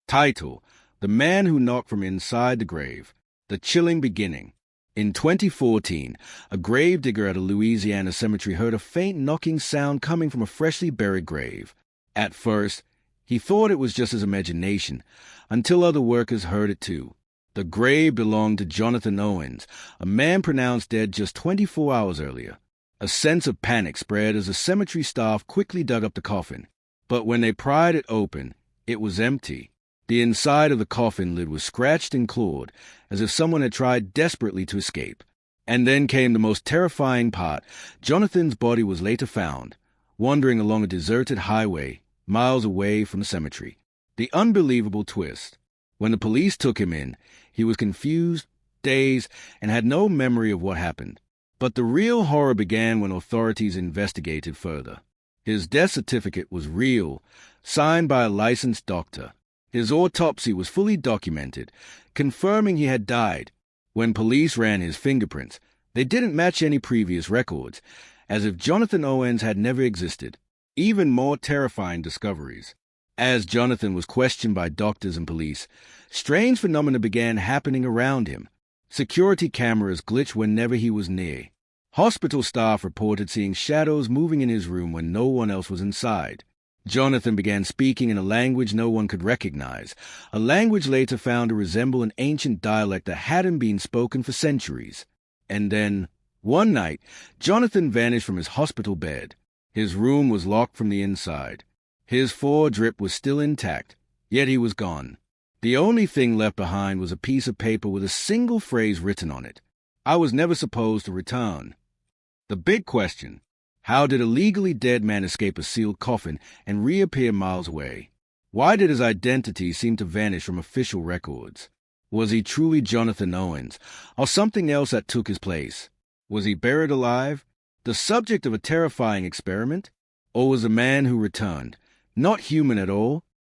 Title: The Man Who Knocked from Inside the Grave. The Chilling Beginning. In 2014, a gravedigger at a Louisiana cemetery heard a faint knocking sound coming from a freshly buried grave. At first, he thought it was just his imagination, until other workers heard it too. The grave belonged to Jonathan Owens, a man pronounced dead just 24 hours earlier. A sense of panic spread as the cemetery staff quickly dug up the coffin. But when they pried it open, it was empty. The inside of the coffin lid was scratched and clawed, as if someone had tried desperately to escape. And then came the most terrifying part. Jonathan's body was later found, wandering along a deserted highway, miles away from the cemetery. The unbelievable twist. When the police took him in, he was confused, dazed, and had no memory of what happened. But the real horror began when authorities investigated further. His death certificate was real, signed by a licensed doctor. His autopsy was fully documented, confirming he had died. When police ran his fingerprints, they didn't match any previous records, as if Jonathan Owens had never existed. Even more terrifying discoveries. As Jonathan was questioned by doctors and police, strange phenomena began happening around him. Security cameras glitched whenever he was near. Hospital staff reported seeing shadows moving in his room when no one else was inside. Jonathan began speaking in a language no one could recognize, a language later found to resemble an ancient dialect that hadn't been spoken for centuries. And then, one night, Jonathan vanished from his hospital bed. His room was locked from the inside. His foredrip was still intact, yet he was gone. The only thing left behind was a piece of paper with a single phrase written on it. I was never supposed to return. The big question: how did a legally dead man escape a sealed coffin and reappear miles away? Why did his identity seem to vanish from official records? Was he truly Jonathan Owens, or something else that took his place? Was he buried alive, the subject of a terrifying experiment? Or was the man who returned not human at all,